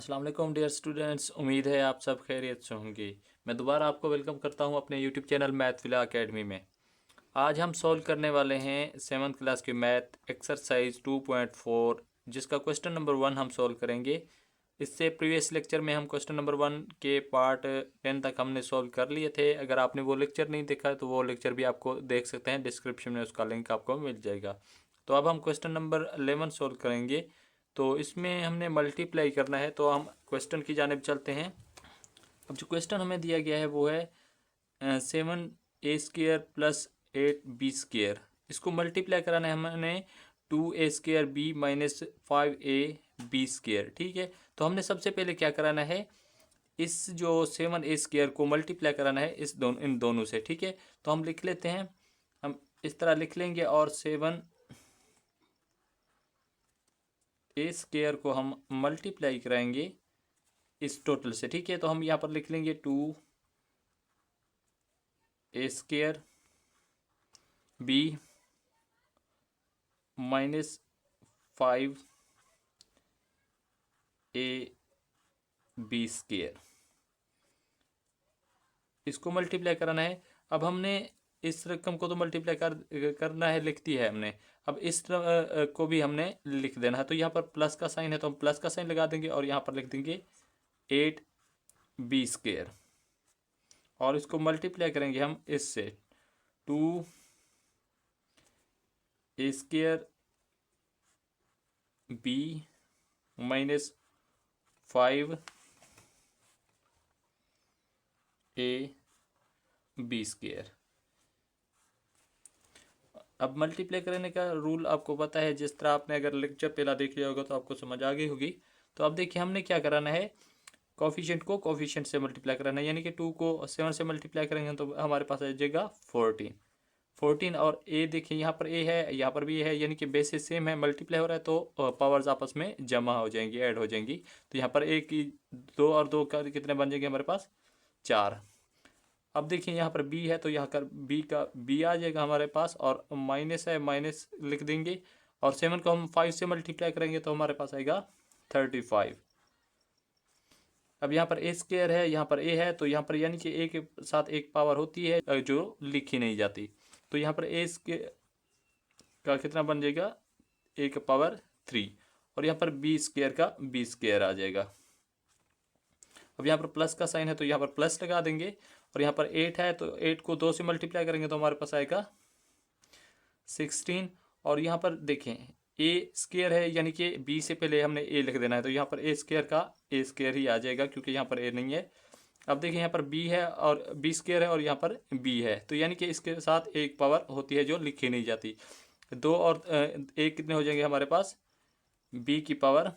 अस्सलाम वालेकुम dear students, उम्मीद है आप सब खैरियत से होंगे। मैं दोबारा आपको वेलकम करता हूं अपने YouTube channel math villa academy में। आज हम सॉल्व करने वाले हैं 7th क्लास की मैथ एक्सरसाइज 2.4, जिसका क्वेश्चन नंबर 1 हम सॉल्व करेंगे। इससे प्रीवियस लेक्चर में हम क्वेश्चन नंबर 1 के पार्ट 10 तक हमने सॉल्व कर लिए थे। अगर आपने वो लेक्चर नहीं देखा तो वो लेक्चर भी आपको देख सकते हैं, डिस्क्रिप्शन में उसका लिंक आपको मिल जाएगा। तो अब हम क्वेश्चन नंबर 11 सॉल्व करेंगे। तो इसमें हमने मल्टीप्लाई करना है, तो हम क्वेश्चन की जानिब चलते हैं। अब जो क्वेश्चन हमें दिया गया है वो है 7a² प्लस 8b²। इसको मल्टीप्लाई कराना है हमने 2a² b माइनस 5ab²। ठीक है, तो हमने सबसे पहले क्या कराना है, इस जो 7a² को मल्टीप्लाई कराना है इन दोनों से। ठीक है, तो हम लिख लेते हैं, हम इस तरह लिख लेंगे और 7a² को हम मल्टीप्लाई कराएंगे इस टोटल से। ठीक है, तो हम यहाँ पर लिख लेंगे 2a² b माइनस 5ab²। इसको मल्टीप्लाई कराना है। अब हमने इस रकम को तो मल्टीप्लाई करना है, लिख दी है हमने। अब इस को भी हमने लिख देना है। तो यहाँ पर प्लस का साइन है तो हम प्लस का साइन लगा देंगे और यहाँ पर लिख देंगे 8b²। और इसको मल्टीप्लाई करेंगे हम इससे 2a² b माइनस 5ab²। अब मल्टीप्लाई करने का रूल आपको पता है, जिस तरह आपने अगर लेक्चर पहला देख लिया होगा तो आपको समझ आ गई होगी। तो अब देखिए हमने क्या कराना है, कोफिशिएंट को कोफिशिएंट से मल्टीप्लाई कराना है, यानी कि 2 को 7 से मल्टीप्लाई करेंगे तो हमारे पास आ जाएगा 14। और ए देखिए यहाँ पर ए है, यहाँ पर भी ए है, यानी कि बेसिस सेम है, मल्टीप्लाई हो रहा है तो पावर्स आपस में जमा हो जाएंगी, ऐड हो जाएंगी। तो यहाँ पर ए की 2 और 2 का कितने बन जाएंगे हमारे पास, 4। अब देखिए यहाँ पर बी है तो यहाँ पर बी का बी आ जाएगा हमारे पास, और माइनस है माइनस लिख देंगे। और 7 को हम 5 से मल्टीप्लाई करेंगे तो हमारे पास आएगा 35। अब यहाँ पर a² है, यहाँ पर a है, तो यहाँ पर यानी कि a के साथ एक पावर होती है जो लिखी नहीं जाती। तो यहाँ पर a² का कितना बन जाएगा, a का पावर 3। और यहाँ पर b² का b² आ जाएगा। अब यहाँ पर प्लस का साइन है तो यहाँ पर प्लस लगा देंगे। और यहाँ पर 8 है तो 8 को 2 से मल्टीप्लाई करेंगे तो हमारे पास आएगा 16। और यहाँ पर देखें a² है, यानी कि b से पहले हमने a लिख देना है, तो यहाँ पर a² का a² ही आ जाएगा क्योंकि यहाँ पर a नहीं है। अब देखिए यहाँ पर b है और b² है और यहाँ पर b है, तो यानी कि इसके साथ एक पावर होती है जो लिखी नहीं जाती। 2 और 1 कितने हो जाएंगे हमारे पास, b की पावर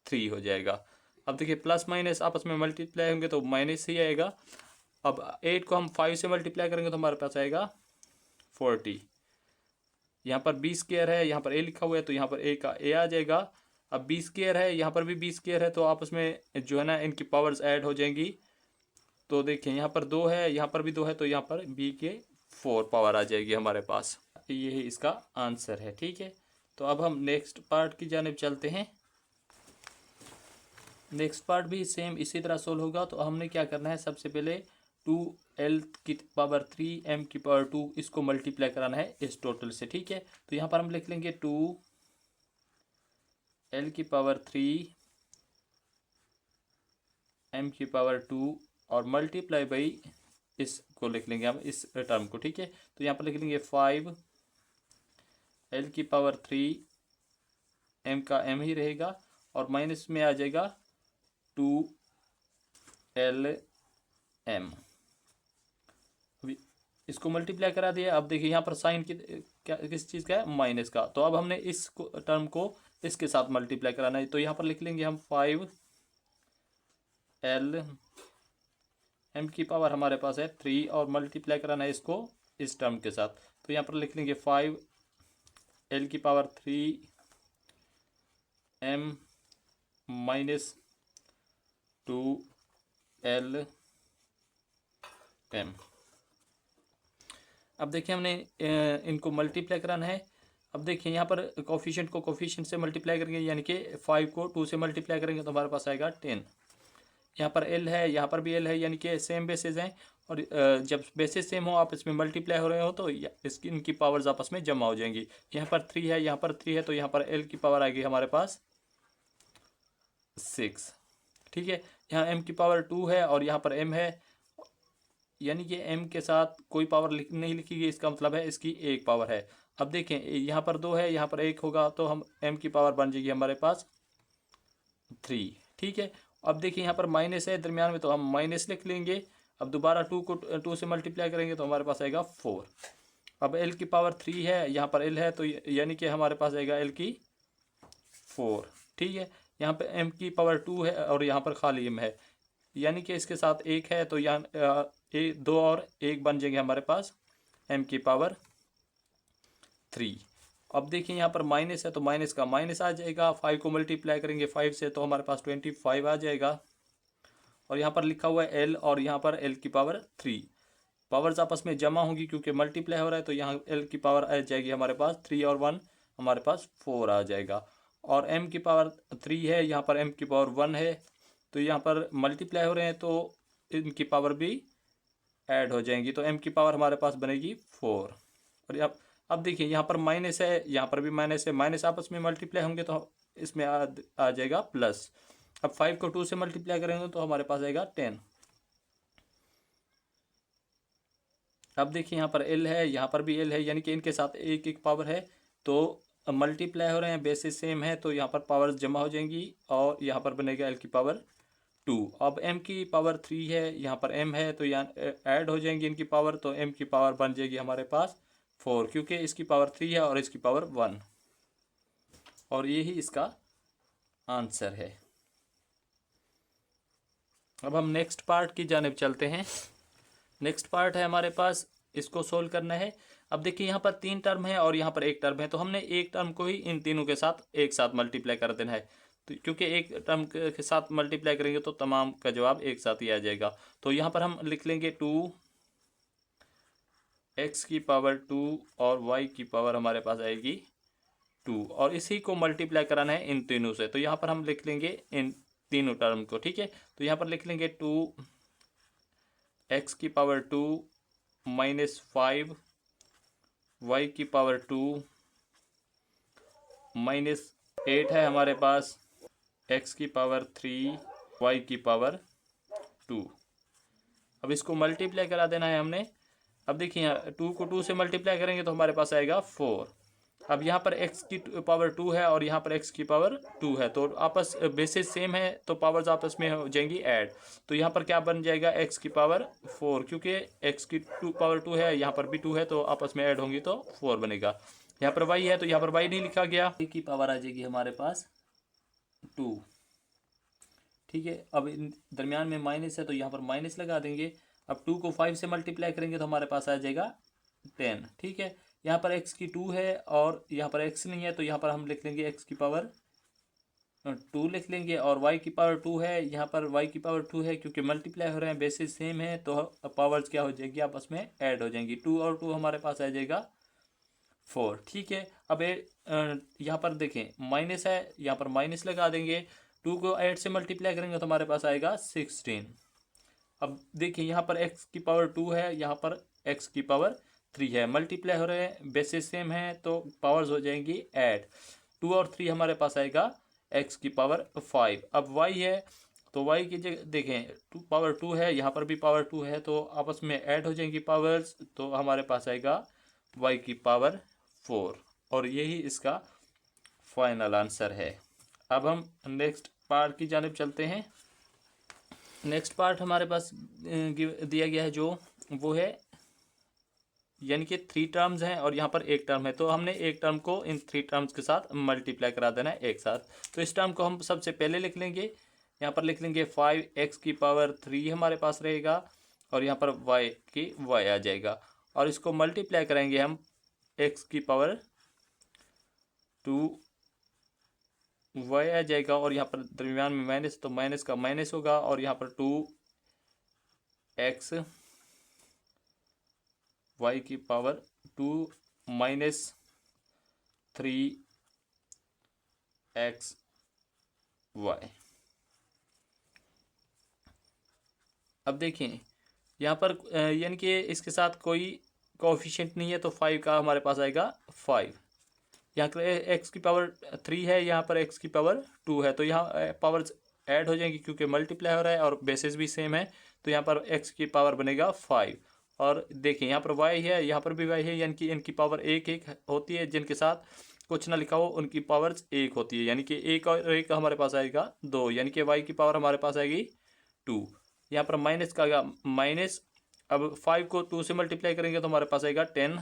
3 हो जाएगा। अब देखिए प्लस माइनस आपस में मल्टीप्लाई होंगे तो माइनस ही आएगा। अब 8 को हम 5 से मल्टीप्लाई करेंगे तो हमारे पास आएगा 40। यहाँ पर b² है, यहाँ पर a लिखा हुआ है तो यहाँ पर a का a आ जाएगा। अब b² है, यहाँ पर भी b² है, तो आपस में जो है ना इनकी पावर्स ऐड हो जाएंगी। तो देखिए यहाँ पर 2 है, यहाँ पर भी 2 है, तो यहाँ पर b के 4 पावर आ जाएगी हमारे पास। यही इसका आंसर है। ठीक है, तो अब हम नेक्स्ट पार्ट की जानिब चलते हैं। नेक्स्ट पार्ट भी सेम इसी तरह सोल्व होगा। तो हमने क्या करना है, सबसे पहले 2l की पावर 3 m की पावर 2 इसको मल्टीप्लाई कराना है इस टोटल से। ठीक है, तो यहाँ पर हम लिख लेंगे 2l की पावर 3 m की पावर 2 और मल्टीप्लाई बाई इसको लिख लेंगे हम इस टर्म को। ठीक है, तो यहाँ पर लिख लेंगे 5l की पावर 3 m का m ही रहेगा और माइनस में आ जाएगा 2lm। इसको मल्टीप्लाई करा दिया। अब देखिए यहाँ पर साइन किस चीज़ का है, माइनस का। तो अब हमने इस टर्म को इसके साथ मल्टीप्लाई कराना है, तो यहाँ पर लिख लेंगे हम 5lm की पावर हमारे पास है 3 और मल्टीप्लाई कराना है इसको इस टर्म के साथ। तो यहाँ पर लिख लेंगे 5l की पावर 3m माइनस 2lm। अब देखिए हमने इनको मल्टीप्लाई कराना है। अब देखिए यहाँ पर कोफिशिएंट को कोफिशिएंट से मल्टीप्लाई करेंगे, यानी कि 5 को 2 से मल्टीप्लाई करेंगे तो हमारे पास आएगा 10। यहाँ पर एल है, यहाँ पर भी एल है, यानी कि सेम बेसिस हैं। और जब बेसिस सेम हो, आपस में मल्टीप्लाई हो रहे हो, तो इसकी इनकी पावर्स आपस में जमा हो जाएंगी। यहाँ पर 3 है, यहाँ पर 3 है, तो यहाँ पर एल की पावर आएगी हमारे पास 6। ठीक है, यहाँ एम की पावर 2 है और यहाँ पर एम है, यानी कि एम के साथ कोई पावर नहीं लिखी गई, इसका मतलब है इसकी एक पावर है। अब देखें यहाँ पर 2 है, यहाँ पर 1 होगा, तो हम एम की पावर बन जाएगी हमारे पास 3। ठीक है, अब देखिए यहाँ पर माइनस है दरमियान में, तो हम माइनस लिख लेंगे। अब दोबारा 2 को 2 से मल्टीप्लाई करेंगे तो हमारे पास आएगा 4। अब एल की पावर 3 है, यहाँ पर एल है, तो यानी कि हमारे पास आएगा एल की 4। ठीक है, यहाँ पे एम की पावर 2 है और यहाँ पर खाली एम है, यानी कि इसके साथ 1 है, तो यहाँ 2 और 1 बन जाएंगे हमारे पास एम की पावर 3। अब देखिए यहाँ पर माइनस है, तो माइनस का माइनस आ जाएगा। 5 को मल्टीप्लाई करेंगे 5 से तो हमारे पास 25 आ जाएगा। और यहाँ पर लिखा हुआ है एल, और यहाँ पर एल की पावर 3। पावर्स आपस में जमा होंगी क्योंकि मल्टीप्लाई हो रहा है, तो यहाँ एल की पावर आ जाएगी हमारे पास 3 और 1 हमारे पास 4 आ जाएगा। और एम की पावर 3 है, यहाँ पर एम की पावर 1 है, तो यहाँ पर मल्टीप्लाई हो रहे हैं, तो इनकी पावर भी ऐड हो जाएंगी, तो एम की पावर हमारे पास बनेगी 4। और अब देखिए यहाँ पर माइनस है, यहाँ पर भी माइनस है, माइनस आपस में मल्टीप्लाई होंगे तो इसमें आ जाएगा प्लस। अब 5 को 2 से मल्टीप्लाई करेंगे तो हमारे पास आएगा 10। अब देखिए यहाँ पर एल है, यहाँ पर भी एल है, यानी कि इनके साथ एक एक पावर है, तो मल्टीप्लाई हो रहे हैं, बेसिस सेम है, तो यहाँ पर पावर्स जमा हो जाएंगी और यहाँ पर बनेगा एल की पावर 2। अब m की पावर 3 है, यहाँ पर m है, तो यहाँ ऐड हो जाएंगी इनकी पावर, तो m की पावर बन जाएगी हमारे पास 4, क्योंकि इसकी पावर 3 है और इसकी पावर 1। और यही इसका आंसर है। अब हम नेक्स्ट पार्ट की जानिब चलते हैं। नेक्स्ट पार्ट है हमारे पास, इसको सोल्व करना है। अब देखिए यहाँ पर 3 टर्म है और यहाँ पर 1 टर्म है, तो हमने एक टर्म को ही इन तीनों के साथ एक साथ मल्टीप्लाई कर देना है, तो क्योंकि एक टर्म के साथ मल्टीप्लाई करेंगे तो तमाम का जवाब एक साथ ही आ जाएगा। तो यहाँ पर हम लिख लेंगे 2x की पावर 2 और y की पावर हमारे पास आएगी 2, और इसी को मल्टीप्लाई कराना है इन तीनों से, तो यहाँ पर हम लिख लेंगे इन तीनों टर्म को। ठीक है, तो यहाँ पर लिख लेंगे 2x की पावर 2 माइनस 5 y की पावर 2 माइनस 8 है हमारे पास x की पावर 3 y की पावर 2। अब इसको मल्टीप्लाई करा देना है हमने। अब देखिए यहाँ 2 को 2 से मल्टीप्लाई करेंगे तो हमारे पास आएगा 4। अब यहाँ पर x की पावर 2 है और यहाँ पर x की पावर 2 है, तो आपस बेसिस सेम है, तो पावर्स आपस में हो जाएंगी ऐड। तो यहाँ पर क्या बन जाएगा x की पावर 4, क्योंकि x की पावर 2 है, यहाँ पर भी 2 है, तो आपस में ऐड होंगी तो 4 बनेगा। यहाँ पर y है, तो यहाँ पर y नहीं लिखा गया, y की पावर आ जाएगी हमारे पास 2। ठीक है, अब दरमियान में माइनस है, तो यहाँ पर माइनस लगा देंगे। अब 2 को 5 से मल्टीप्लाई करेंगे तो हमारे पास आ जाएगा 10। ठीक है, यहाँ पर x की 2 है और यहाँ पर x नहीं है, तो यहाँ पर हम लिख लेंगे x की पावर 2 लिख लेंगे, और y की पावर 2 है, यहाँ पर y की पावर 2 है, क्योंकि मल्टीप्लाई हो रहे हैं, बेसिस सेम है, तो पावर्स क्या हो जाएंगी आपस में ऐड हो जाएंगी। 2 और 2 हमारे पास आ जाएगा 4। ठीक है, अब यहाँ पर देखें माइनस है, यहाँ पर माइनस लगा देंगे। 2 को 8 से मल्टीप्लाई करेंगे तो हमारे पास आएगा 16। अब देखिए यहाँ पर x की पावर 2 है, यहाँ पर x की पावर 3 है, मल्टीप्लाई हो रहे हैं, बेसिस सेम है, तो पावर्स हो जाएंगी ऐड। 2 और 3 हमारे पास आएगा x की पावर 5। अब y है, तो y की जगह देखें 2 पावर 2 है, यहाँ पर भी पावर 2 है, तो आपस में ऐड हो जाएंगी पावर्स, तो हमारे पास आएगा y की पावर 4। और यही इसका फाइनल आंसर है। अब हम नेक्स्ट पार्ट की जानिब चलते हैं। नेक्स्ट पार्ट हमारे पास दिया गया है जो वो है, यानी कि 3 टर्म्स हैं और यहाँ पर एक टर्म है, तो हमने एक टर्म को इन 3 टर्म्स के साथ मल्टीप्लाई करा देना है एक साथ। तो इस टर्म को हम सबसे पहले लिख लेंगे, यहाँ पर लिख लेंगे 5x की पावर 3 हमारे पास रहेगा, और यहाँ पर y की y आ जाएगा, और इसको मल्टीप्लाई करेंगे हम x की पावर 2 y आ जाएगा, और यहाँ पर दरमियान में माइनस, तो माइनस का माइनस होगा, और यहाँ पर 2x y की पावर 2 माइनस 3xy। अब देखें यहाँ पर यानी कि इसके साथ कोई कोएफिशिएंट नहीं है, तो 5 का हमारे पास आएगा 5। यहाँ पर एक्स की पावर 3 है, यहाँ पर एक्स की पावर 2 है, तो यहाँ पावर्स ऐड हो जाएंगी क्योंकि मल्टीप्लाई हो रहा है और बेसिस भी सेम है। तो यहाँ पर एक्स की पावर बनेगा 5। और देखिए यहाँ पर वाई है, यहाँ पर भी वाई है, यानी कि इनकी पावर एक एक होती है। जिनके साथ कुछ ना लिखा हो उनकी पावर्स एक होती है, यानी कि एक और एक हमारे पास आएगा 2, यानी कि वाई की पावर हमारे पास आएगी 2। यहाँ पर माइनस का आएगा माइनस। अब 5 को 2 से मल्टीप्लाई करेंगे तो हमारे पास आएगा 10।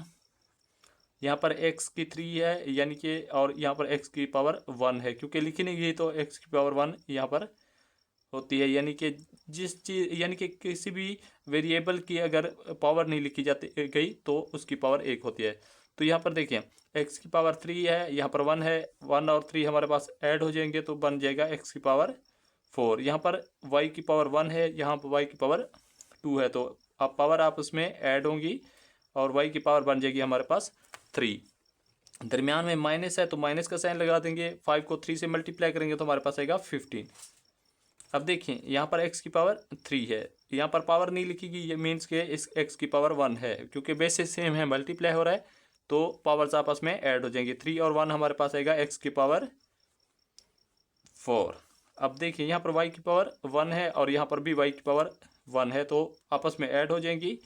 यहाँ पर x की 3 है, यानी कि और यहाँ पर x की पावर 1 है, क्योंकि लिखी नहीं गई तो x की पावर 1 यहाँ पर होती है। यानी कि जिस चीज़ यानी कि किसी भी वेरिएबल की अगर पावर नहीं लिखी जाती गई तो उसकी पावर 1 होती है। तो यहाँ पर देखिए x की पावर 3 है, यहाँ पर 1 है, 1 और 3 हमारे पास ऐड हो जाएंगे तो बन जाएगा x की पावर 4। यहाँ पर y की पावर 1 है, यहाँ पर y की पावर 2 है, तो अब पावर आपस में ऐड होंगी और y की पावर बन जाएगी हमारे पास 3। दरमियान में माइनस है तो माइनस का साइन लगा देंगे। 5 को 3 से मल्टीप्लाई करेंगे तो हमारे पास आएगा 15। अब देखिए यहाँ पर x की पावर 3 है, यहाँ पर पावर नहीं लिखी गई, ये मीन्स के इस x की पावर 1 है, क्योंकि बेसिस सेम है, मल्टीप्लाई हो रहा है तो पावर्स आपस में ऐड हो जाएंगी। 3 और 1 हमारे पास आएगा x की पावर 4। अब देखिए यहाँ पर y की पावर 1 है और यहाँ पर भी y की पावर 1 है, तो आपस में ऐड हो जाएंगी,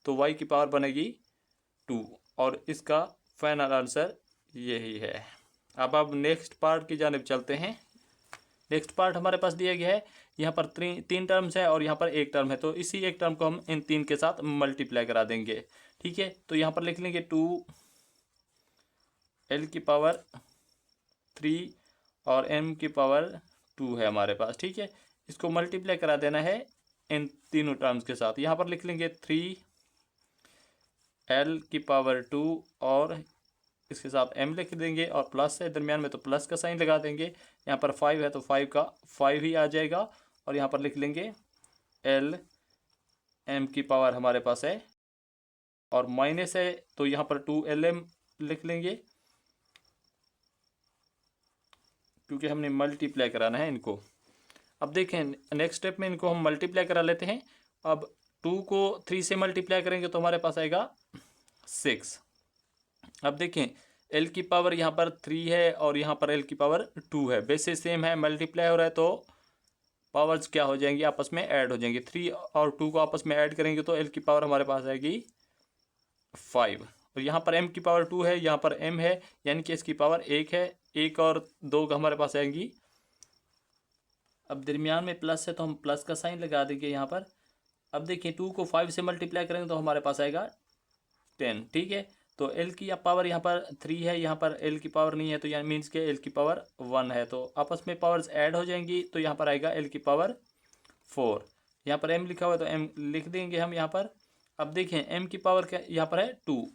तो y की पावर बनेगी 2। और इसका फाइनल आंसर यही है। अब नेक्स्ट पार्ट की जानिब चलते हैं। नेक्स्ट पार्ट हमारे पास दिया गया है, यहाँ पर तीन टर्म्स है और यहाँ पर एक टर्म है, तो इसी एक टर्म को हम इन तीन के साथ मल्टीप्लाई करा देंगे। ठीक है, तो यहाँ पर लिख लेंगे 2l की पावर 3 और m की पावर 2 है हमारे पास। ठीक है, इसको मल्टीप्लाई करा देना है इन तीनों टर्म्स के साथ। यहाँ पर लिख लेंगे 3l की पावर 2 और इसके साथ m लिख देंगे, और प्लस है दरमियान में तो प्लस का साइन लगा देंगे। यहाँ पर 5 है तो 5 का 5 ही आ जाएगा, और यहाँ पर लिख लेंगे l m की पावर हमारे पास है, और माइनस है तो यहाँ पर 2lm लिख लेंगे, क्योंकि हमने मल्टीप्लाई कराना है इनको। अब देखें नेक्स्ट स्टेप में इनको हम मल्टीप्लाई करा लेते हैं। अब 2 को 3 से मल्टीप्लाई करेंगे तो हमारे पास आएगा 6। अब देखें l की पावर यहाँ पर 3 है और यहाँ पर l की पावर 2 है, बेसिस सेम है, मल्टीप्लाई हो रहा है तो पावर्स क्या हो जाएंगी, आपस में ऐड हो जाएंगी। 3 और 2 को आपस में ऐड करेंगे तो l की पावर हमारे पास आएगी 5, और यहाँ पर m की पावर 2 है, यहाँ पर m है, यानी कि इसकी पावर 1 है। 1 और 2 का हमारे पास आएंगी। अब दरमियान में प्लस है तो हम प्लस का साइन लगा देंगे यहाँ पर। अब देखिए 2 को 5 से मल्टीप्लाई करेंगे तो हमारे पास आएगा 10। ठीक है, तो l की पावर यहाँ पर 3 है, यहाँ पर l की पावर नहीं है, तो यहाँ मीन्स के l की पावर 1 है, तो आपस में पावर्स ऐड हो जाएंगी, तो यहाँ पर आएगा l की पावर 4। यहाँ पर m लिखा हुआ है तो m लिख देंगे हम यहाँ पर। अब देखें m की पावर क्या यहाँ पर है 2,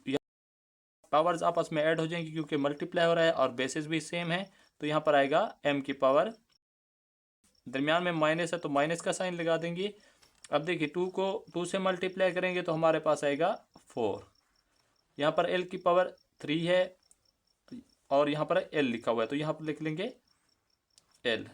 पावर्स आपस में ऐड हो जाएंगी क्योंकि मल्टीप्लाई हो रहा है और बेसिस भी सेम है, तो यहाँ पर आएगा m की पावर, दरमियान में माइनस है तो माइनस का साइन लगा देंगे। अब देखिए 2 को 2 से मल्टीप्लाई करेंगे तो हमारे पास आएगा 4। यहाँ पर l की पावर 3 है और यहाँ पर l लिखा हुआ है, तो यहाँ पर लिख लेंगे l।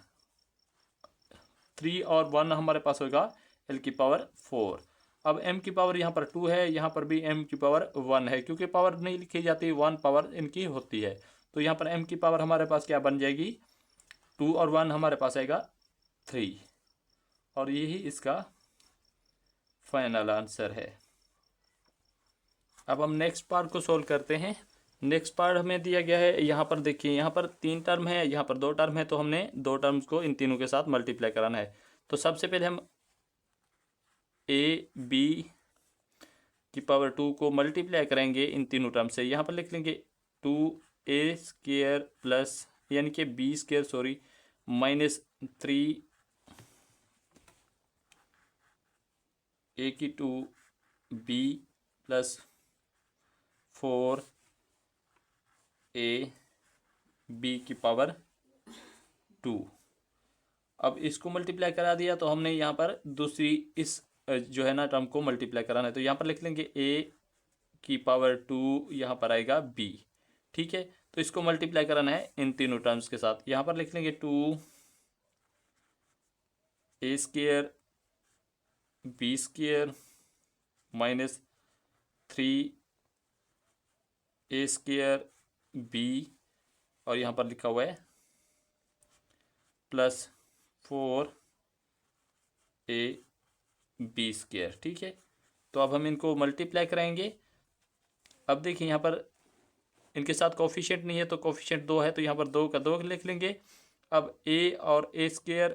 3 और 1 हमारे पास होगा l की पावर 4। अब m की पावर यहाँ पर 2 है, यहाँ पर भी m की पावर 1 है, क्योंकि पावर नहीं लिखी जाती, 1 पावर इनकी होती है, तो यहाँ पर m की पावर हमारे पास क्या बन जाएगी, 2 और 1 हमारे पास आएगा 3, और यही इसका फाइनल आंसर है। अब हम नेक्स्ट पार्ट को सोल्व करते हैं। नेक्स्ट पार्ट हमें दिया गया है, यहाँ पर देखिए यहाँ पर 3 टर्म है, यहाँ पर 2 टर्म है, तो हमने 2 टर्म्स को इन तीनों के साथ मल्टीप्लाई कराना है। तो सबसे पहले हम a b की पावर 2 को मल्टीप्लाई करेंगे इन तीनों टर्म से। यहाँ पर लिख लेंगे 2a स्क्वायर प्लस यानी कि b square sorry minus 3 a की 2b प्लस 4 a b की पावर 2। अब इसको मल्टीप्लाई करा दिया तो हमने यहाँ पर दूसरी इस जो है ना टर्म को मल्टीप्लाई कराना है, तो यहाँ पर लिख लेंगे a की पावर 2, यहाँ पर आएगा b। ठीक है, तो तो इसको मल्टीप्लाई कराना है इन तीनों टर्म्स के साथ। यहाँ पर लिख लेंगे 2a² b² minus 3a² b, और यहाँ पर लिखा हुआ है प्लस 4ab²। ठीक है, तो अब हम इनको मल्टीप्लाई कराएंगे। अब देखिए यहाँ पर इनके साथ कोफिशिएंट नहीं है, तो कोफिशिएंट 2 है, तो यहाँ पर 2 का 2 लिख लेंगे। अब a और a²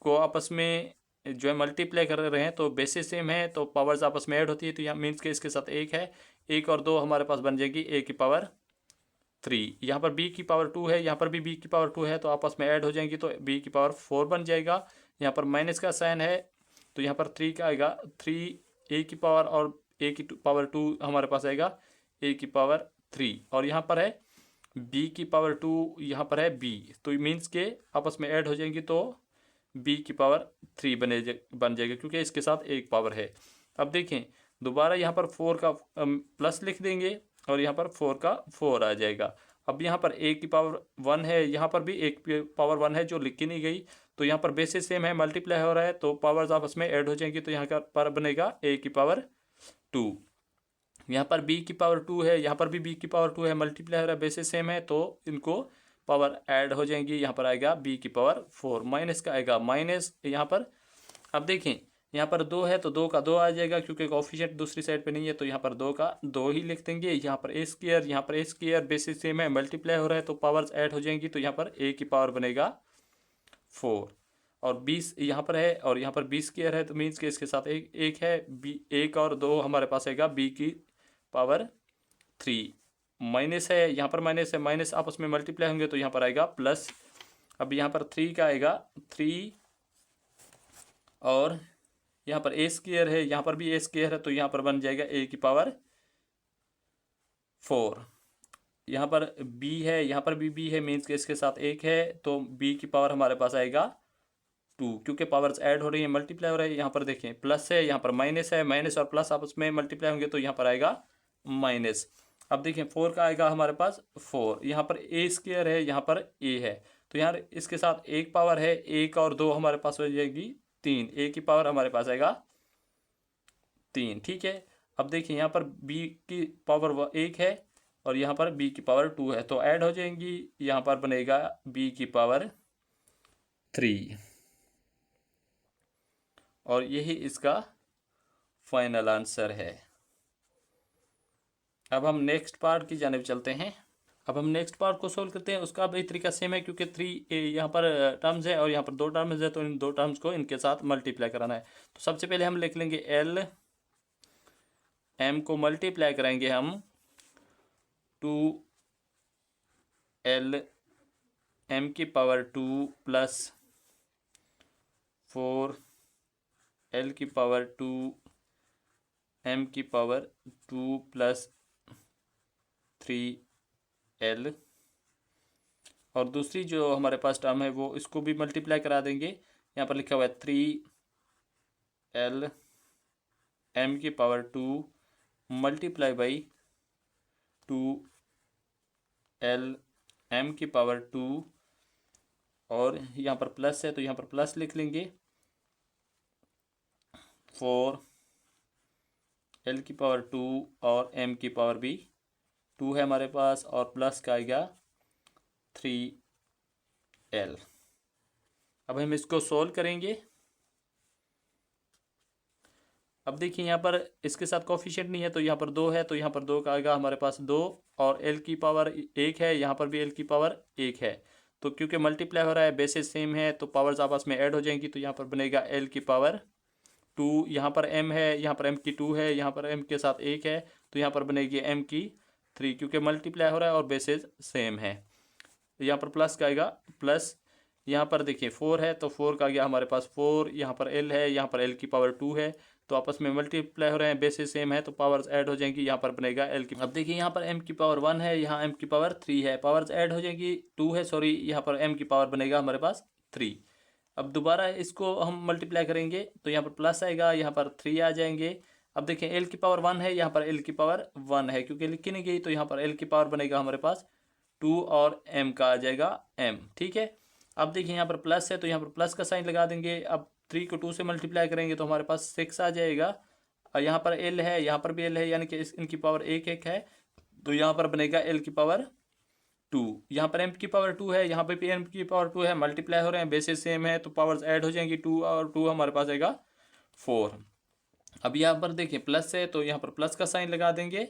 को आपस में जो है मल्टीप्लाई कर रहे हैं, तो बेसिस सेम है, तो पावर्स आपस में ऐड होती है, तो यहाँ मीन्स के इसके साथ 1 है, 1 और 2 हमारे पास बन जाएगी a⁻3। यहाँ पर b की पावर 2 है, यहाँ पर भी b की पावर 2 है, तो आपस में ऐड हो जाएंगी, तो b की पावर 4 बन जाएगा। यहाँ पर माइनस का साइन है, तो यहाँ पर 3 का आएगा 3 a की पावर, और a की पावर 2 हमारे पास आएगा a⁻3, और यहाँ पर है b की पावर 2, यहाँ पर है b, तो मीन्स के आपस में ऐड हो जाएंगी, तो b⁻3 बन जाएगा, क्योंकि इसके साथ एक पावर है। अब देखें दोबारा यहाँ पर 4 का प्लस लिख देंगे, और यहाँ पर 4 का 4 आ जाएगा। अब यहाँ पर a⁻1 है, यहाँ पर भी a⁻1 है जो लिखी नहीं गई, तो यहाँ पर बेसिस सेम है, मल्टीप्लाई हो रहा है, तो पावर्स आपस में ऐड हो जाएंगी, तो यहाँ का पर बनेगा a⁻2। यहाँ पर b की पावर 2 है, यहाँ पर भी b की पावर 2 है, मल्टीप्लाई हो रहा है, बेसिस सेम है, तो इनको पावर ऐड हो जाएंगी। यहाँ पर आएगा b की पावर 4, माइनस का आएगा माइनस यहाँ पर। अब देखें यहाँ पर 2 है, तो 2 का 2 आ जाएगा, क्योंकि कोफिशिएंट दूसरी साइड पे नहीं है, तो यहाँ पर 2 का 2 ही लिख देंगे। यहाँ पर a², यहाँ पर a², बेसिस सेम है, मल्टीप्लाई हो रहा है, तो पावर्स ऐड हो जाएंगी, तो यहाँ पर a की पावर बनेगा 4, और 20 यहाँ पर है, और यहाँ पर b² है, तो मीन्स के इसके साथ एक है, 1 और 2 हमारे पास आएगा b⁻3। माइनस है, यहाँ पर माइनस है, माइनस आपस में मल्टीप्लाई होंगे, तो यहाँ पर आएगा प्लस। अब यहाँ पर 3 का आएगा 3, और यहाँ पर a² है, यहाँ पर भी a² है, तो यहाँ पर बन जाएगा a⁻4। यहाँ पर b है, यहाँ पर भी b है, मीन्स के इसके साथ 1 है, तो b की पावर हमारे पास आएगा 2, क्योंकि पावर्स ऐड हो रही है, मल्टीप्लाई हो रहा है। यहाँ पर देखें प्लस है, यहाँ पर माइनस है, माइनस और प्लस आपस में मल्टीप्लाई होंगे, तो यहाँ पर आएगा माइनस। अब देखें 4 का आएगा हमारे पास 4, यहाँ पर a² है, यहाँ पर a है, तो यहाँ इसके साथ एक पावर है, 1 और 2 हमारे पास हो जाएगी 3, a की पावर हमारे पास आएगा 3। ठीक है, अब देखिए यहाँ पर b की पावर 1 है, और यहाँ पर b की पावर 2 है, तो ऐड हो जाएंगी, यहाँ पर बनेगा b की पावर 3, और यही इसका फाइनल आंसर है। अब हम नेक्स्ट पार्ट की जानिब चलते हैं। अब हम नेक्स्ट पार्ट को सोल्व करते हैं। उसका भी तरीका सेम है, क्योंकि 3 यहाँ पर टर्म्स है और यहाँ पर 2 टर्म्स है, तो इन 2 टर्म्स को इनके साथ मल्टीप्लाई कराना है। तो सबसे पहले हम लिख लेंगे एल एम को मल्टीप्लाई कराएंगे हम 2l m की पावर 2 प्लस 4l की पावर 2 m की पावर 2 प्लस 3l, और दूसरी जो हमारे पास टर्म है वो इसको भी मल्टीप्लाई करा देंगे। यहाँ पर लिखा हुआ है 3l m की power 2 multiply by 2l m की पावर 2, और यहाँ पर प्लस है तो यहाँ पर प्लस लिख लेंगे 4l की पावर 2 और m की पावर भी 2 है हमारे पास, और प्लस का आएगा 3l। अब हम इसको सोल्व करेंगे। अब देखिए यहाँ पर इसके साथ कोफिशिएंट नहीं है, तो यहाँ पर 2 है, तो यहाँ पर 2 का आएगा हमारे पास 2, और l की पावर 1 है, यहाँ पर भी l की पावर 1 है, तो क्योंकि मल्टीप्लाई हो रहा है, बेसिस सेम है, तो पावर्स आपस में ऐड हो जाएंगी, तो यहाँ पर बनेगा l की पावर 2, यहाँ पर m है, यहाँ पर m की 2 है, यहाँ पर m के साथ 1 है, तो यहाँ पर बनेगी m की 3, क्योंकि मल्टीप्लाई हो रहा है और बेसिस सेम है। यहाँ पर प्लस का आएगा प्लस, यहाँ पर देखिए 4 है, तो 4 का गया हमारे पास 4, यहाँ पर l है, यहाँ पर l की पावर 2 है, तो आपस में मल्टीप्लाई हो रहे हैं, बेसिस सेम है, तो पावर्स ऐड हो जाएंगी, यहाँ पर बनेगा l की। अब देखिए यहाँ पर m की पावर 1 है, यहाँ m की पावर 3 है, पावर्स ऐड हो जाएंगी, 2 है सॉरी, यहाँ पर m की पावर बनेगा हमारे पास 3। अब दोबारा इसको हम मल्टीप्लाई करेंगे, तो यहाँ पर प्लस आएगा, यहाँ पर 3 आ जाएंगे। अब देखिए l की पावर 1 है, यहाँ पर l की पावर 1 है, क्योंकि लिखी नहीं गई, तो यहाँ पर l की पावर बनेगा हमारे पास 2 और m का आ जाएगा m, ठीक है। अब देखिए यहाँ पर प्लस है तो यहाँ पर प्लस का साइन लगा देंगे। अब 3 को 2 से मल्टीप्लाई करेंगे तो हमारे पास 6 आ जाएगा। और यहाँ पर l है, यहाँ पर भी l है, यानी कि इनकी पावर एक एक है, तो यहाँ पर बनेगा l की पावर 2। यहाँ पर m की पावर 2 है, यहाँ पर भी m की पावर 2 है, मल्टीप्लाई हो रहे हैं, बेसिस सेम है तो पावर्स ऐड हो जाएंगी। 2 और 2 हमारे पास आएगा 4। अब यहाँ पर देखिए प्लस है तो यहाँ पर प्लस का साइन लगा देंगे।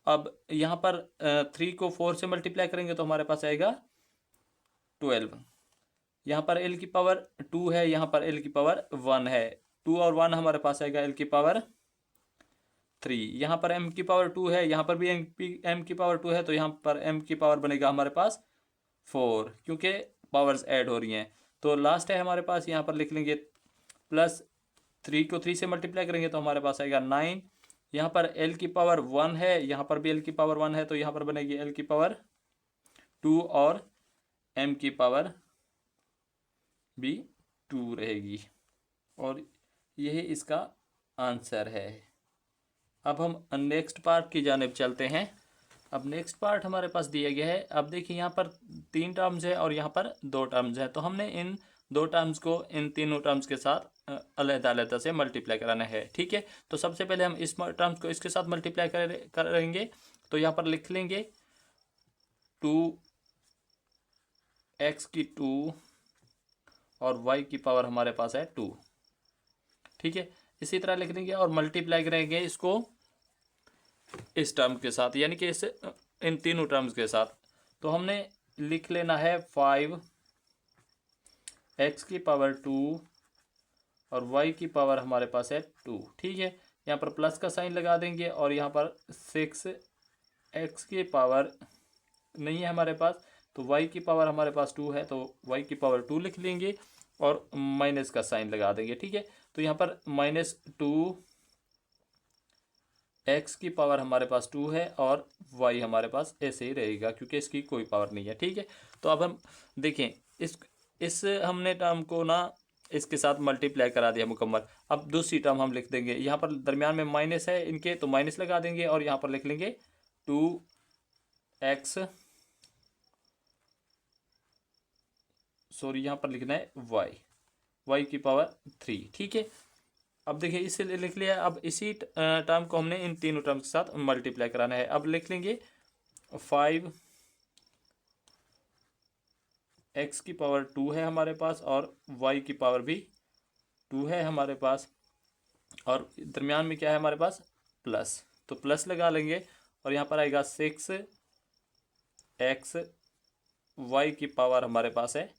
अब यहाँ पर 3 को 4 से मल्टीप्लाई करेंगे तो हमारे पास आएगा 12। यहाँ पर l की पावर 2 है, यहाँ पर l की पावर 1 है, 2 और 1 हमारे पास आएगा l की पावर 3। यहाँ पर m की पावर 2 है, यहाँ पर भी m की पावर 2 है, तो यहाँ पर m की पावर बनेगा हमारे पास 4, क्योंकि पावर्स ऐड हो रही हैं। तो लास्ट है हमारे पास, यहाँ पर लिख लेंगे प्लस 3 को 3 से मल्टीप्लाई करेंगे तो हमारे पास आएगा 9। यहाँ पर l की पावर 1 है, यहाँ पर भी l की पावर 1 है, तो यहाँ पर बनेगी l की पावर 2 और m की पावर भी 2 रहेगी। और यही इसका आंसर है। अब हम नेक्स्ट पार्ट की जानिब चलते हैं। अब नेक्स्ट पार्ट हमारे पास दिया गया है। अब देखिए यहाँ पर 3 टर्म्स है और यहाँ पर 2 टर्म्स है, तो हमने इन 2 टर्म्स को इन तीनों टर्म्स के साथ अलग-अलग से मल्टीप्लाई कराना है, ठीक है। तो सबसे पहले हम इस टर्म्स को इसके साथ मल्टीप्लाई करेंगे। तो यहाँ पर लिख लेंगे 2x की 2 और y की पावर हमारे पास है 2, ठीक है। इसी तरह लिख देंगे और मल्टीप्लाई करेंगे इसको इस टर्म के साथ, यानी कि इस इन तीनों टर्म्स के साथ। तो हमने लिख लेना है 5x की पावर 2 और y की पावर हमारे पास है 2, ठीक है। यहाँ पर प्लस का साइन लगा देंगे और यहाँ पर 6x की पावर नहीं है हमारे पास, तो y की पावर हमारे पास 2 है, तो y की पावर 2 लिख लेंगे और माइनस का साइन लगा देंगे, ठीक है। तो यहाँ पर -2x की पावर हमारे पास 2 है और y हमारे पास ऐसे ही रहेगा क्योंकि इसकी कोई पावर नहीं है, ठीक है। तो अब हम देखें इस हमने टर्म को ना इसके साथ मल्टीप्लाई करा दिया मुकम्मल। अब दूसरी टर्म हम लिख देंगे, यहाँ पर दरमियान में माइनस है इनके, तो माइनस लगा देंगे और यहाँ पर लिख लेंगे 2x, सॉरी यहाँ पर लिखना है y की पावर 3, ठीक है। अब देखिए इसे लिख लिया। अब इसी टर्म को हमने इन तीनों टर्म्स के साथ मल्टीप्लाई कराना है। अब लिख लेंगे 5x की पावर 2 है हमारे पास और y की पावर भी 2 है हमारे पास, और दरमियान में क्या है हमारे पास प्लस, तो प्लस लगा लेंगे और यहाँ पर आएगा 6x, y की पावर हमारे पास है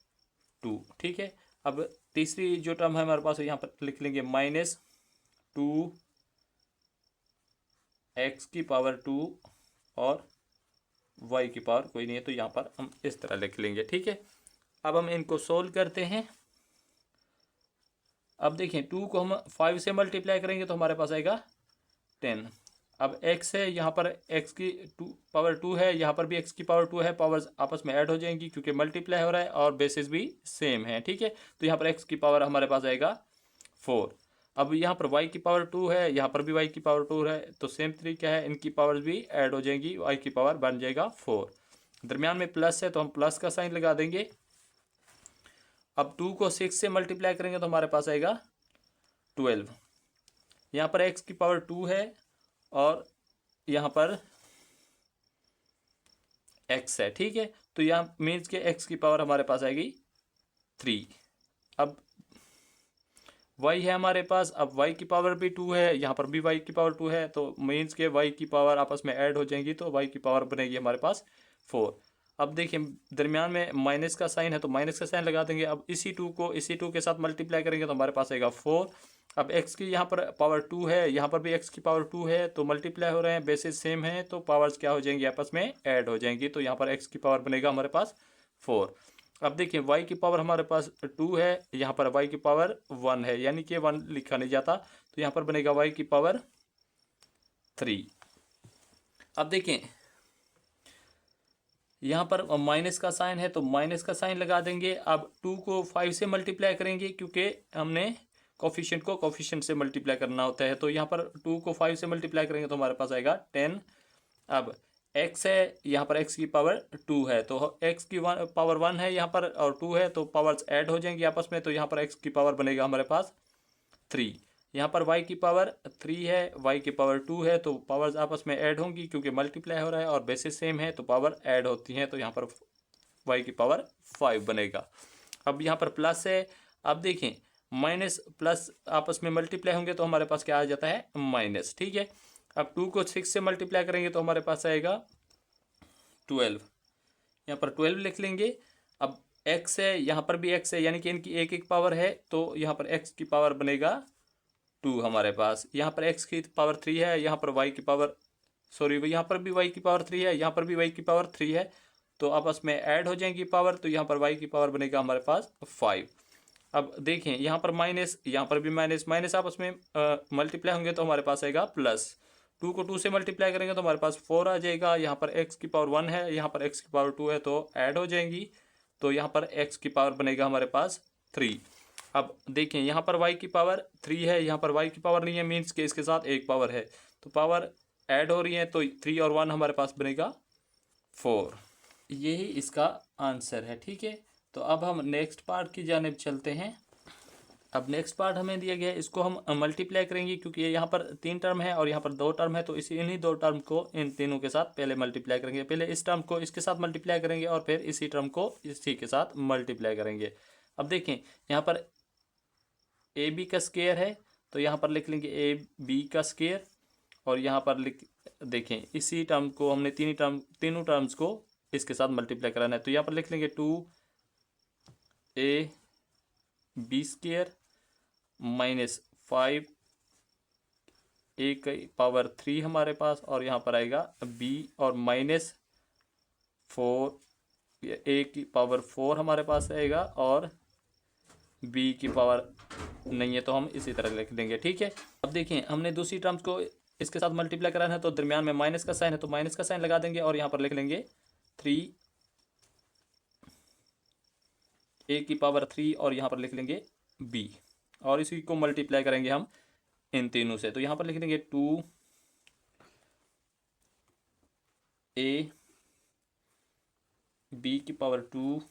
2, ठीक है। अब तीसरी जो टर्म है हमारे पास यहाँ पर लिख लेंगे -2x की पावर 2 और y की पावर कोई नहीं है, तो यहाँ पर हम इस तरह लिख लेंगे, ठीक है। अब हम इनको सोल्व करते हैं। अब देखें 2 को हम 5 से मल्टीप्लाई करेंगे तो हमारे पास आएगा 10। अब x है, यहाँ पर x की पावर 2 है, यहाँ पर भी x की पावर 2 है, पावर्स आपस में ऐड हो जाएंगी क्योंकि मल्टीप्लाई हो रहा है और बेसिस भी सेम है, ठीक है। तो यहाँ पर x की पावर हमारे पास आएगा 4। अब यहाँ पर y की पावर 2 है, यहाँ पर भी y की पावर 2 है, तो सेम तरीका है, इनकी पावर्स भी ऐड हो जाएंगी, y की पावर बन जाएगा 4। दरमियान में प्लस है तो हम प्लस का साइन लगा देंगे। अब 2 को 6 से मल्टीप्लाई करेंगे तो हमारे पास आएगा 12। यहाँ पर x की पावर 2 है और यहाँ पर x है, ठीक है। तो यहाँ मीन्स के x की पावर हमारे पास आएगी 3। अब y है हमारे पास, अब y की पावर भी 2 है, यहाँ पर भी y की पावर 2 है, तो मीन्स के y की पावर आपस में ऐड हो जाएंगी, तो y की पावर बनेगी हमारे पास 4। अब देखिए दरमियान में माइनस का साइन है तो माइनस का साइन लगा देंगे। अब इसी 2 को इसी 2 के साथ मल्टीप्लाई करेंगे तो हमारे पास आएगा 4। अब x की यहाँ पर पावर 2 है, यहाँ पर भी x की पावर 2 है, तो मल्टीप्लाई हो रहे हैं, बेसिस सेम है, तो पावर्स क्या हो जाएंगी आपस में ऐड हो जाएंगी, तो यहाँ पर x की पावर बनेगा हमारे पास 4। अब देखिए y की पावर हमारे पास 2 है, यहाँ पर y की पावर 1 है, यानी कि 1 लिखा नहीं जाता, तो यहाँ पर बनेगा y की पावर 3। अब देखें यहाँ पर माइनस का साइन है तो माइनस का साइन लगा देंगे। अब 2 को 5 से मल्टीप्लाई करेंगे क्योंकि हमने कोफिशिएंट को कोफिशिएंट से मल्टीप्लाई करना होता है, तो यहाँ पर 2 को 5 से मल्टीप्लाई करेंगे तो हमारे पास आएगा 10। अब एक्स है, यहाँ पर एक्स की पावर 2 है, तो एक्स की पावर 1 है यहाँ पर और 2 है, तो पावर्स ऐड हो जाएंगी आपस में, तो यहाँ पर एक्स की पावर बनेगा हमारे पास 3। यहाँ पर y की पावर 3 है, y की पावर 2 है, तो पावर्स आपस में ऐड होंगी क्योंकि मल्टीप्लाई हो रहा है और बेसिस सेम है, तो पावर ऐड होती हैं, तो यहाँ पर y की पावर 5 बनेगा। अब यहाँ पर प्लस है, अब देखें माइनस प्लस आपस में मल्टीप्लाई होंगे तो हमारे पास क्या आ जाता है, माइनस। ठीक है, अब 2 को 6 से मल्टीप्लाई करेंगे तो हमारे पास आएगा 12, यहाँ पर 12 लिख लेंगे। अब x है, यहाँ पर भी x है, यानी कि इनकी एक एक पावर है, तो यहाँ पर x की पावर बनेगा 2 हमारे पास। यहाँ पर x की पावर 3 है, यहाँ पर y की पावर यहाँ पर भी y की पावर 3 है, यहाँ पर भी y की पावर 3 है, तो आपस में ऐड हो जाएंगी पावर, तो यहाँ पर y की पावर बनेगा हमारे पास 5। अब देखें यहाँ पर माइनस, यहाँ पर भी माइनस, माइनस आपस में मल्टीप्लाई होंगे तो हमारे पास आएगा प्लस। 2 को 2 से मल्टीप्लाई करेंगे तो हमारे पास 4 आ जाएगा। यहाँ पर x की पावर 1 है, यहाँ पर x की पावर 2 है, तो ऐड हो जाएंगी, तो यहाँ पर x की पावर बनेगा हमारे पास 3। अब देखें यहाँ पर y की पावर 3 है, यहाँ पर y की पावर नहीं है, मीन्स कि इसके साथ एक पावर है, तो पावर ऐड हो रही है, तो 3 और 1 हमारे पास बनेगा 4। यही इसका आंसर है। ठीक है, तो अब हम नेक्स्ट पार्ट की जानिब चलते हैं। अब नेक्स्ट पार्ट हमें दिया गया है, इसको हम मल्टीप्लाई करेंगे क्योंकि यहाँ पर 3 टर्म है और यहाँ पर 2 टर्म है, तो इन्हीं 2 टर्म को इन तीनों के साथ पहले मल्टीप्लाई करेंगे। पहले इस टर्म को इसके साथ मल्टीप्लाई करेंगे और फिर इसी टर्म को इसी के साथ मल्टीप्लाई करेंगे। अब देखें यहाँ पर ए बी का स्क्वायर है, तो यहाँ पर लिख लेंगे ए बी का स्क्वायर, और यहाँ पर देखें इसी टर्म को हमने तीनों टर्म्स को इसके साथ मल्टीप्लाई कराना है, तो यहाँ पर लिख लेंगे 2a बी स्क्वायर माइनस 5 ए की पावर 3 हमारे पास, और यहाँ पर आएगा b और माइनस 4 ए की पावर 4 हमारे पास आएगा, और b की पावर नहीं है तो हम इसी तरह लिख देंगे। ठीक है, अब देखिए हमने दूसरी टर्म्स को इसके साथ मल्टीप्लाई कराना है, तो दरमियान में माइनस का साइन है, तो माइनस का साइन लगा देंगे और यहाँ पर लिख लेंगे 3 ए की पावर 3 और यहाँ पर लिख लेंगे b, और इसी को मल्टीप्लाई करेंगे हम इन तीनों से, तो यहाँ पर लिख देंगे 2a b की पावर 2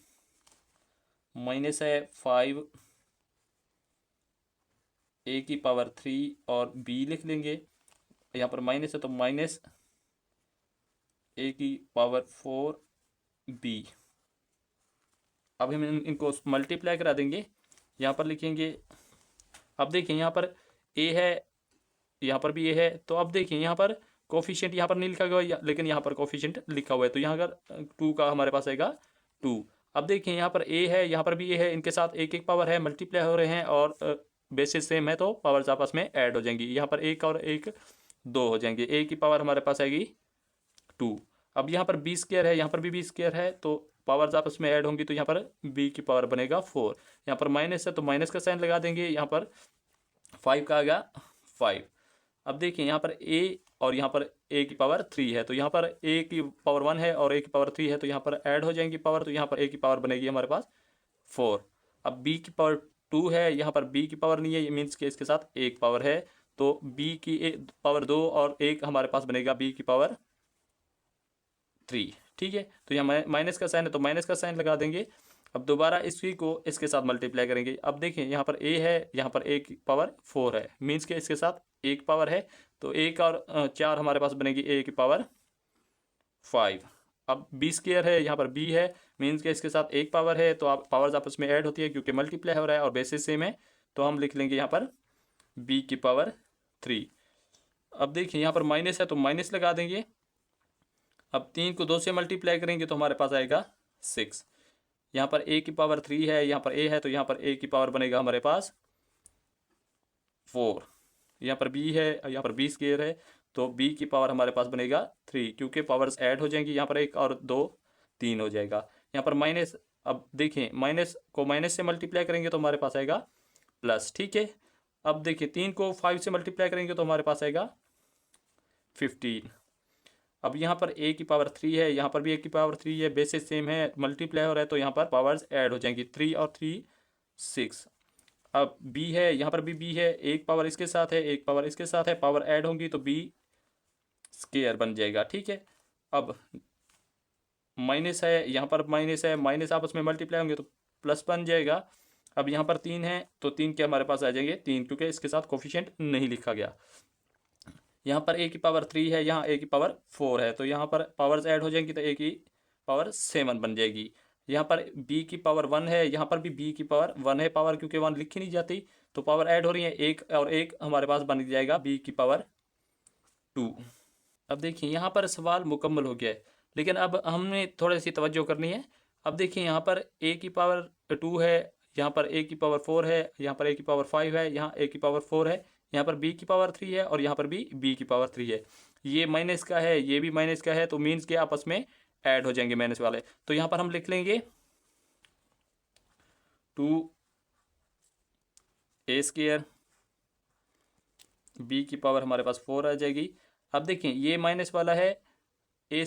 माइनस है 5 a की पावर 3 और b लिख लेंगे, यहाँ पर माइनस है तो माइनस a की पावर 4b। अब हम इनको मल्टीप्लाई करा देंगे, यहाँ पर लिखेंगे। अब देखिए यहाँ पर a है, यहाँ पर भी a है, तो अब देखिए यहाँ पर कोफिशिएंट यहाँ पर नहीं लिखा गया लेकिन यहाँ पर कोफिशिएंट लिखा हुआ है, तो यहाँ अगर 2 का हमारे पास आएगा 2। अब देखिए यहाँ पर a है, यहाँ पर भी a है, इनके साथ एक एक पावर है, मल्टीप्लाई हो रहे हैं और बेसिस सेम है, तो पावर्स आपस में ऐड हो जाएंगी। यहाँ पर एक और एक 2 हो जाएंगे, a की पावर हमारे पास आएगी 2। अब यहाँ पर b स्क्वायर है, यहाँ पर भी b स्क्वायर है, तो पावर्स आपस में ऐड होंगी, तो यहाँ पर b की पावर बनेगा 4। यहाँ पर माइनस है तो माइनस का साइन लगा देंगे, यहाँ पर 5 का आ गया 5। अब देखिए यहाँ पर a और यहाँ पर a की पावर 3 है, तो यहाँ पर a की पावर 1 है और a की पावर 3 है, तो यहाँ पर ऐड हो जाएंगी पावर, तो यहाँ पर a की पावर बनेगी हमारे पास 4। अब b की पावर 2 है, यहाँ पर b की पावर नहीं है, ये मीन्स कि इसके साथ एक पावर है, तो b की पावर 2 और 1 हमारे पास बनेगा b की पावर 3। ठीक है, तो यहाँ माइनस का साइन है तो माइनस का साइन लगा देंगे। अब दोबारा इसी को इसके साथ मल्टीप्लाई करेंगे। अब देखें यहाँ पर a है, यहाँ पर a की पावर 4 है, मीन्स के इसके साथ एक पावर है, तो 1 और 4 हमारे पास बनेगी a की पावर 5। अब b स्क्वायर है, यहाँ पर b है, मीन्स के इसके साथ एक पावर है, तो आप पावर्स आपस में ऐड होती है क्योंकि मल्टीप्लाई हो रहा है और बेसिस सेम है, तो हम लिख लेंगे यहाँ पर b की पावर 3। अब देखिए यहाँ पर माइनस है तो माइनस लगा देंगे। अब 3 को 2 से मल्टीप्लाई करेंगे तो हमारे पास आएगा 6। यहाँ पर a की पावर 3 है, यहाँ पर a है, तो यहाँ पर a की पावर बनेगा हमारे पास 4। यहाँ पर b है, यहाँ पर b स्क्वायर है, तो b की पावर हमारे पास बनेगा 3 क्योंकि पावर्स ऐड हो जाएंगी। यहाँ पर 1 और 2 3 हो जाएगा। यहाँ पर माइनस, अब देखें माइनस को माइनस से मल्टीप्लाई करेंगे तो हमारे पास आएगा प्लस। ठीक है, अब देखिए 3 को 5 से मल्टीप्लाई करेंगे तो हमारे पास आएगा 15। अब यहाँ पर a की पावर 3 है, यहाँ पर भी a की पावर 3 है, बेसिस सेम है, मल्टीप्लाई हो रहा है, तो यहाँ पर पावर्स ऐड हो जाएंगी, 3 और 3 6। अब b है, यहाँ पर भी b है, एक पावर इसके साथ है, एक पावर इसके साथ है, पावर ऐड होंगी तो b स्क्वायर बन जाएगा। ठीक है, अब माइनस है, यहाँ पर माइनस है, माइनस आपस में मल्टीप्लाई होंगे तो प्लस बन जाएगा। अब यहाँ पर 3 है तो 3 के हमारे पास आ जाएंगे 3, क्योंकि इसके साथ कोफिशिएंट नहीं लिखा गया। यहाँ पर a की पावर 3 है, यहाँ a की पावर 4 है, तो यहाँ पर पावर्स ऐड हो जाएंगी तो a की पावर 7 बन जाएगी। यहाँ पर b की पावर 1 है, यहाँ पर भी b की पावर 1 है, पावर क्योंकि 1 लिखी नहीं जाती तो पावर ऐड हो रही है, 1 और 1 हमारे पास बन जाएगा b की पावर 2। अब देखिए यहाँ पर सवाल मुकम्मल हो गया है, लेकिन अब हमने थोड़ी सी तवज्जो करनी है। अब देखिए यहाँ पर a की पावर 2 है, यहाँ पर a की पावर 4 है, यहाँ पर a की पावर 5 है, यहाँ a की पावर 4 है, यहाँ पर b की पावर 3 है और यहाँ पर भी b की पावर 3 है। ये माइनस का है, ये भी माइनस का है, तो मीन्स के आपस में ऐड हो जाएंगे माइनस वाले। तो यहाँ पर हम लिख लेंगे 2a² b की पावर हमारे पास 4 आ जाएगी। अब देखिए ये माइनस वाला है a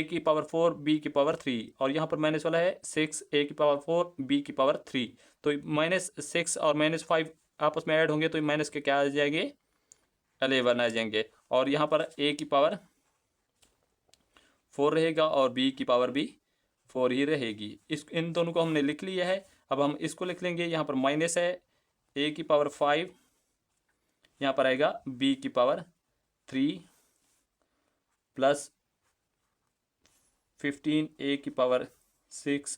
की पावर 4 b की पावर 3, और यहाँ पर माइनस वाला है 6 a की पावर 4 b की पावर 3, तो -6 और -5 आपस में ऐड होंगे तो माइनस के क्या आ जाएंगे 11 आ जाएंगे, और यहाँ पर a की पावर 4 रहेगा और b की पावर भी 4 ही रहेगी। इन दोनों को हमने लिख लिया है। अब हम इसको लिख लेंगे, यहाँ पर माइनस है a की पावर 5, यहाँ पर आएगा b की पावर 3 प्लस 15 a की पावर 6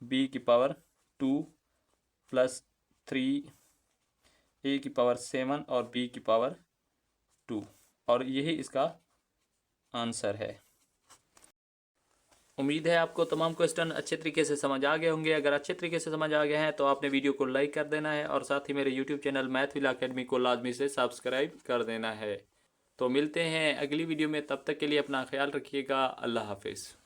b की पावर 2 प्लस 3 a की पावर 7 और b की पावर 2, और यही इसका आंसर है। उम्मीद है आपको तमाम क्वेश्चन अच्छे तरीके से समझ आ गए होंगे। अगर अच्छे तरीके से समझ आ गए हैं तो आपने वीडियो को लाइक कर देना है और साथ ही मेरे यूट्यूब चैनल मैथविल अकेडमी को लाजमी से सब्सक्राइब कर देना है। तो मिलते हैं अगली वीडियो में, तब तक के लिए अपना ख्याल रखिएगा। अल्लाह हाफिज़।